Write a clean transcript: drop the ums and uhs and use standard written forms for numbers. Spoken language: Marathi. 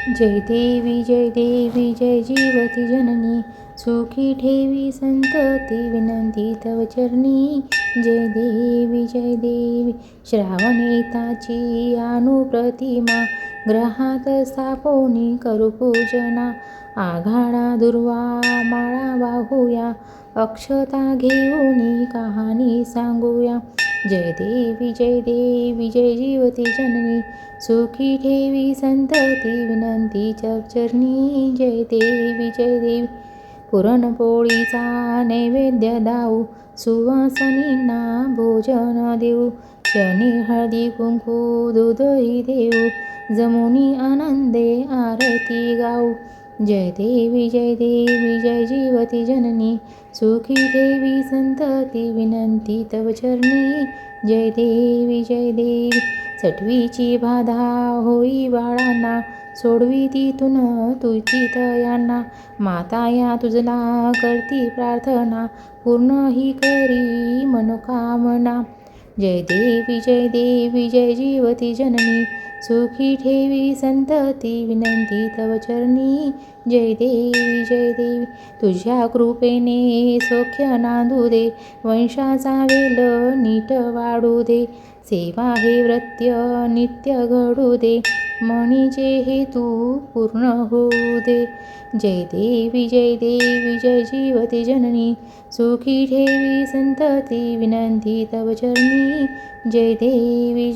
जय देवी जय जीवती जननी, सुखी ठेवी संतती विनंती तव चरणी. जय देवी श्रावणेताची अनुप्रतिमा, ग्रहात स्थापोनी करू पूजना. आघाडा दुर्वा माळा वाहूया, अक्षता घेऊनी कहाणी सांगूया. जय देवी जय जीवती जननी, सुखी ठेवी संतती विनंती चरणी. जय देवी पुरणपोळीचा नैवेद्य दाऊ, सुवासिनींना भोजन देऊ. शनी हळदी कुंकू दूधही देऊ, जमुनी आनंदे आरती गाऊ. जय देवी जय जीवती जननी, सुखी ठेवी संतती विनंती तव चरणी. जय देवी सटवीची बाधा होई बाळांना, सोडवी तिथून तुझी तयांना. माता या तुझला करती प्रार्थना, पूर्ण ही करी मनोकामना. जय देवी जय जीवती जननी, सुखी ठेवी संतती विनंती तव चरणी. जय देवी तुझ्या कृपेने सौख्य नांदू दे, वंशाचा वेल नीट वाढू दे. सेवा हे व्रत्य नित्य घडू दे, म्हणीचे हेतू पूर्ण होऊ दे. जय देवी जय जीवती जननी, सुखी ठेवी संतती विनंती तव चरणी. जय देवी